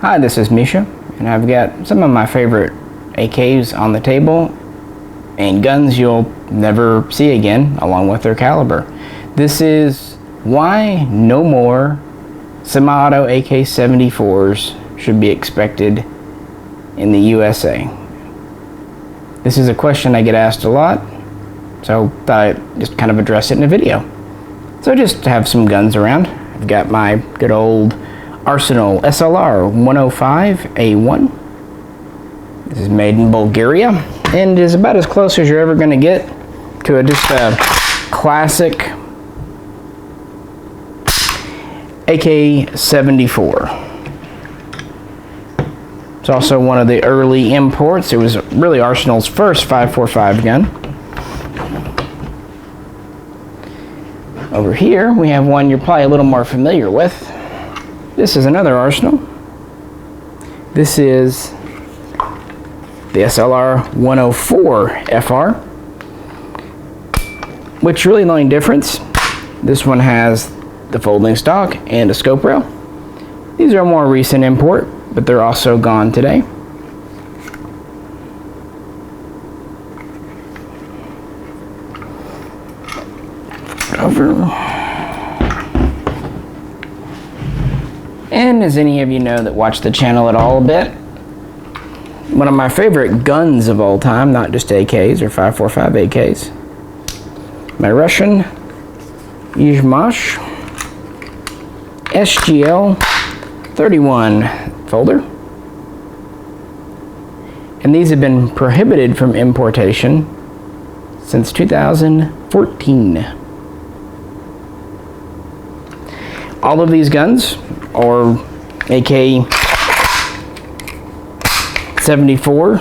Hi, this is Misha, and I've got some of my favorite AKs on the table and guns you'll never see again, along with their caliber. This is why no more semi-auto AK74s should be expected in the USA. This is a question I get asked a lot, so I just kind of address it in a video. So just to have some guns around, I've got my good old Arsenal SLR105A1. This is made in Bulgaria and is about as close as you're ever going to get to just a classic AK74. It's also one of the early imports. It was really Arsenal's first 5.45 gun. Over here we have one you're probably a little more familiar with. This is another Arsenal. This is the SLR104 FR, which really the only difference, this one has the folding stock and a scope rail. These are a more recent import, but they're also gone today. Over. And as any of you know that watch the channel at all a bit, one of my favorite guns of all time, not just AKs or 5.45 AKs, my Russian Izhmash SGL31 folder. And these have been prohibited from importation since 2014. All of these guns are AK74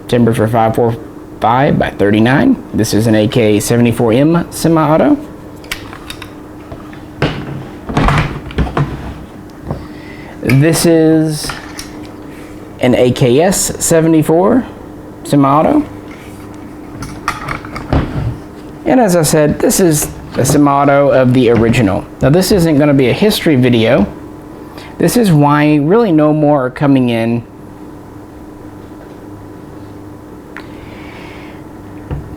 timbered for 5.45 by 39. This is an AK74M semi-auto. This is an AKS74 semi-auto. And as I said, this is a semi-auto of the original. Now this isn't going to be a history video. This is why really no more are coming in.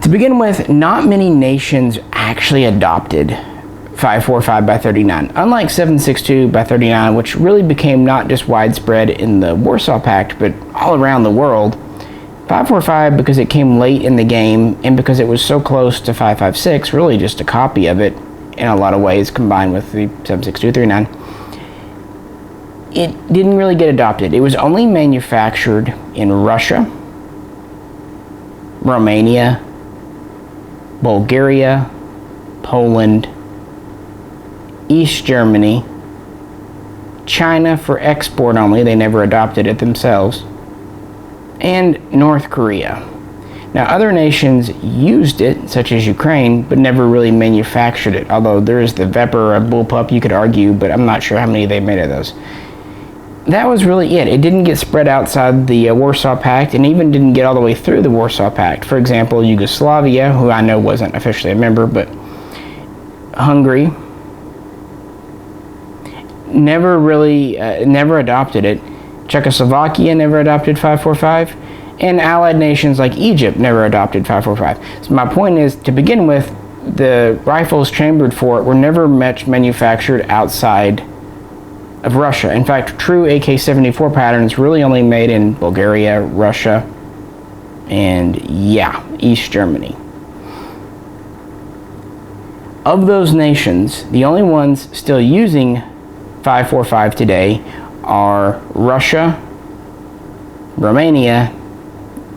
To begin with, not many nations actually adopted 5.45 by 39, unlike 7.62 by 39, which really became not just widespread in the Warsaw Pact, but all around the world. 5.45, because it came late in the game, and because it was so close to 5.56, really just a copy of it in a lot of ways, combined with the 7.62 39. It didn't really get adopted. It was only manufactured in Russia, Romania, Bulgaria, Poland, East Germany, China for export only, they never adopted it themselves, and North Korea. Now other nations used it, such as Ukraine, but never really manufactured it, although there is the VEPR, a bullpup, you could argue, but I'm not sure how many they made of those. That was really it. It didn't get spread outside the Warsaw Pact, and even didn't get all the way through the Warsaw Pact. For example, Yugoslavia, who I know wasn't officially a member, but Hungary, never really, never adopted it. Czechoslovakia never adopted 5.45, and allied nations like Egypt never adopted 5.45. So my point is, to begin with, the rifles chambered for it were never much manufactured outside of Russia. In fact, true AK-74 patterns really only made in Bulgaria, Russia, and yeah, East Germany. Of those nations, the only ones still using 5.45 today are Russia, Romania,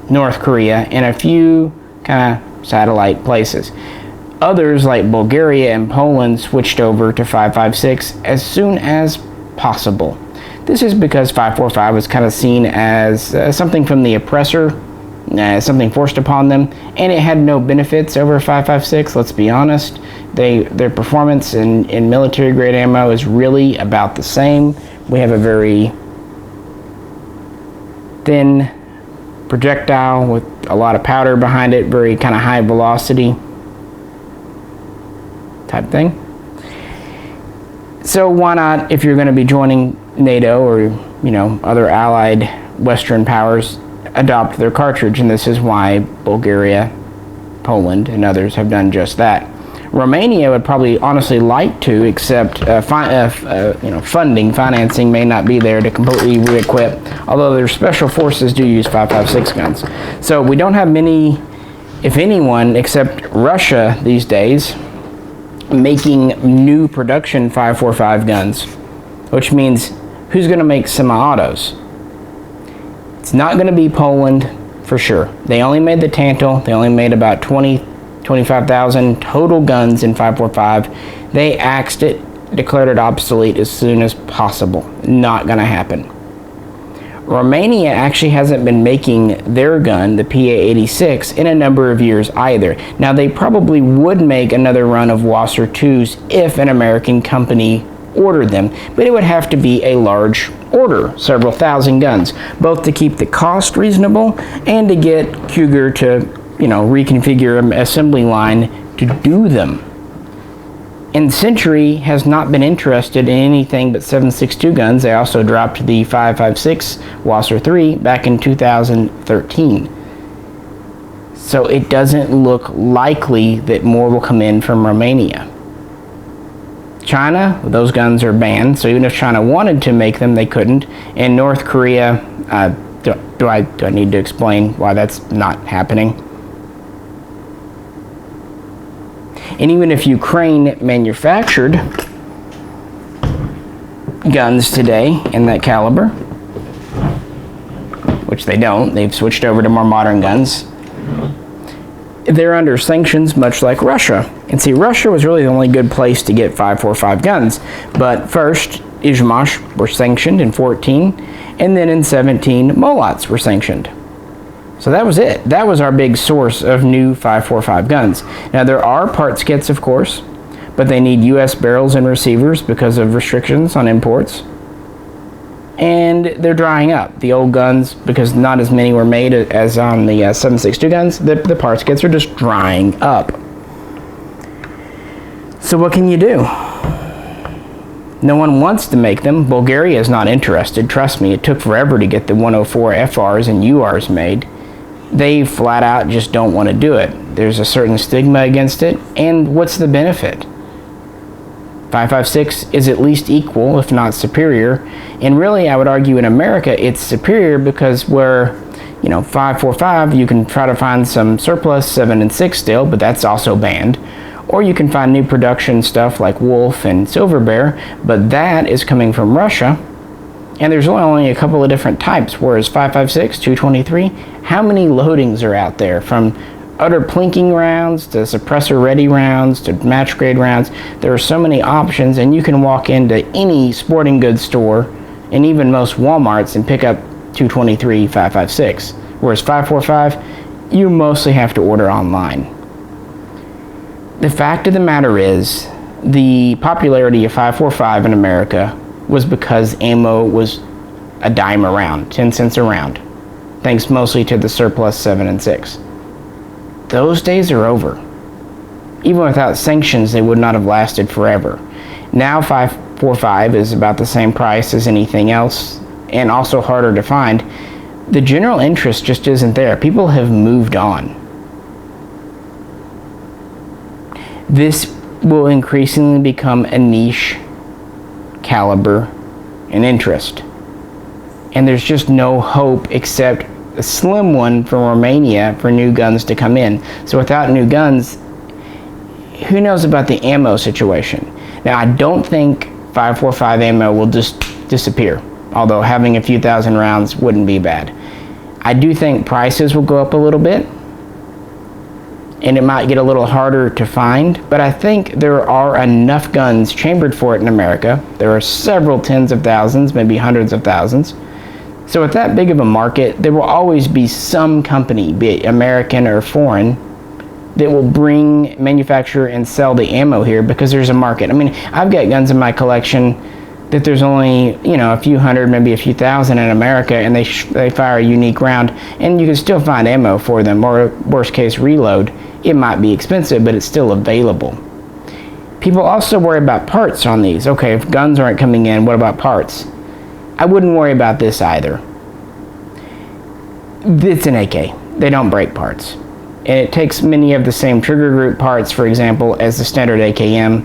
North Korea, and a few kind of satellite places. Others like Bulgaria and Poland switched over to 5.56 as soon as possible. This is because 5.45 was kind of seen as something from the oppressor, something forced upon them, and it had no benefits over 5.56, let's be honest. Their performance in military grade ammo is really about the same. We have a very thin projectile with a lot of powder behind it, very kind of high velocity type thing. So why not, if you're going to be joining NATO or, you know, other allied Western powers adopt their cartridge, and this is why Bulgaria, Poland, and others have done just that. Romania would probably honestly like to, except financing may not be there to completely re-equip, although their special forces do use 5.56 guns. So we don't have many, if anyone, except Russia these days, making new production 5.45 guns, which means who's going to make semi-autos? It's not going to be Poland for sure. They only made the Tantal. They only made about 25,000 total guns in 5.45. They axed it, declared it obsolete as soon as possible. Not going to happen. Romania actually hasn't been making their gun, the PA86, in a number of years either. Now, they probably would make another run of WASR2s if an American company ordered them, but it would have to be a large order, several thousand guns, both to keep the cost reasonable and to get Cugir to, you know, reconfigure an assembly line to do them. And Century has not been interested in anything but 7.62 guns. They also dropped the 5.56 WASR3 back in 2013. So it doesn't look likely that more will come in from Romania. China, those guns are banned, so even if China wanted to make them, they couldn't. And North Korea, do I need to explain why that's not happening? And even if Ukraine manufactured guns today in that caliber, which they don't, they've switched over to more modern guns, they're under sanctions much like Russia. And see, Russia was really the only good place to get 5.45 guns. But first, Izhmash were sanctioned in 14, and then in 17, Molots were sanctioned. So that was it. That was our big source of new 5.45 guns. Now, there are parts kits, of course, but they need U.S. barrels and receivers because of restrictions on imports. And they're drying up. The old guns, because not as many were made as on the 7.62 guns, the parts kits are just drying up. So what can you do? No one wants to make them. Bulgaria is not interested. Trust me, it took forever to get the 104 FRs and URs made. They flat out just don't want to do it. There's a certain stigma against it, and what's the benefit? 5.56 is at least equal, if not superior, and really I would argue in America it's superior because where, you know, 5.45 you can try to find some surplus 7 and 6 still, but that's also banned, or you can find new production stuff like Wolf and Silver Bear, but that is coming from Russia, and there's only a couple of different types, whereas 5.56, 223, how many loadings are out there, from utter plinking rounds to suppressor ready rounds to match grade rounds? There are so many options, and you can walk into any sporting goods store and even most Walmarts and pick up 223 5.56, whereas 5.45 you mostly have to order online. The fact of the matter is the popularity of 5.45 in America was because ammo was a dime a round, 10 cents a round, thanks mostly to the surplus 7 and 6. Those days are over. Even without sanctions, they would not have lasted forever. Now 5.45 is about the same price as anything else, and also harder to find. The general interest just isn't there. People have moved on. This will increasingly become a niche caliber and interest. And there's just no hope except a slim one from Romania for new guns to come in. So without new guns, who knows about the ammo situation? Now, I don't think 5.45 ammo will just disappear, although having a few thousand rounds wouldn't be bad. I do think prices will go up a little bit, and it might get a little harder to find, but I think there are enough guns chambered for it in America. There are several tens of thousands, maybe hundreds of thousands. So with that big of a market, there will always be some company, be it American or foreign, that will bring, manufacture, and sell the ammo here because there's a market. I mean, I've got guns in my collection that there's only, you know, a few hundred, maybe a few thousand in America, and they fire a unique round, and you can still find ammo for them, or worst case, reload. It might be expensive, but it's still available. People also worry about parts on these. Okay, if guns aren't coming in, what about parts? I wouldn't worry about this either. It's an AK. They don't break parts. And it takes many of the same trigger group parts, for example, as the standard AKM.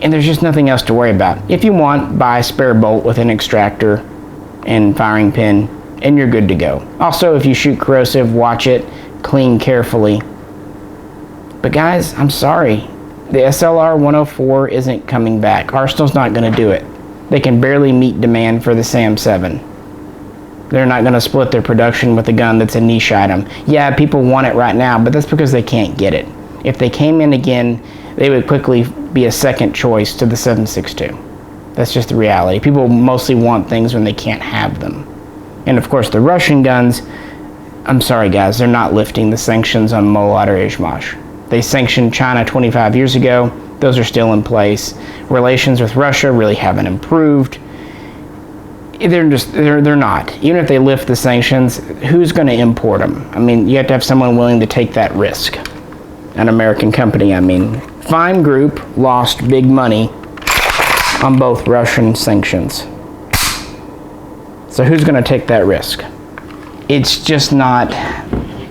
And there's just nothing else to worry about. If you want, buy a spare bolt with an extractor and firing pin, and you're good to go. Also, if you shoot corrosive, watch it, clean carefully. But guys, I'm sorry. The SLR 104 isn't coming back. Arsenal's not going to do it. They can barely meet demand for the SAM-7. They're not going to split their production with a gun that's a niche item. Yeah, people want it right now, but that's because they can't get it. If they came in again, they would quickly be a second choice to the 7.62. That's just the reality. People mostly want things when they can't have them. And of course, the Russian guns, I'm sorry guys, they're not lifting the sanctions on Molot or Izhmash. They sanctioned China 25 years ago. Those are still in place. Relations with Russia really haven't improved. They're not. Even if they lift the sanctions, who's going to import them? I mean, you have to have someone willing to take that risk. An American company, I mean. Fine Group lost big money on both Russian sanctions. So who's going to take that risk? It's just not.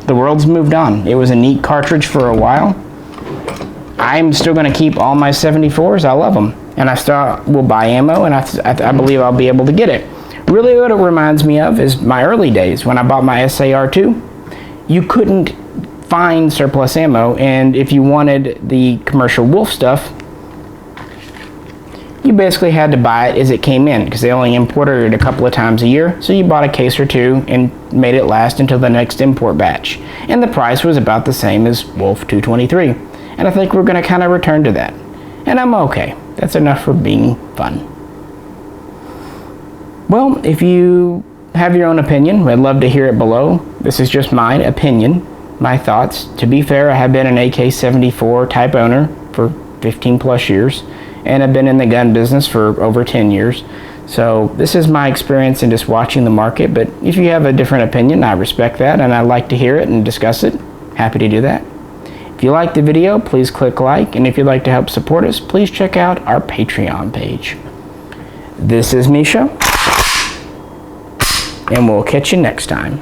The world's moved on. It was a neat cartridge for a while. I'm still going to keep all my 74s. I love them. And I still will buy ammo, and I believe I'll be able to get it. Really what it reminds me of is my early days when I bought my SAR2. You couldn't find surplus ammo, and if you wanted the commercial Wolf stuff, you basically had to buy it as it came in, because they only imported it a couple of times a year, so you bought a case or two and made it last until the next import batch. And the price was about the same as Wolf 223. And I think we're going to kind of return to that. And I'm okay. That's enough for being fun. Well, if you have your own opinion, I'd love to hear it below. This is just my opinion, my thoughts. To be fair, I have been an AK74 type owner for 15 plus years, and I've been in the gun business for over 10 years. So this is my experience in just watching the market, but if you have a different opinion, I respect that, and I'd like to hear it and discuss it. Happy to do that. If you liked the video, please click like, and if you'd like to help support us, please check out our Patreon page. This is Misha, and we'll catch you next time.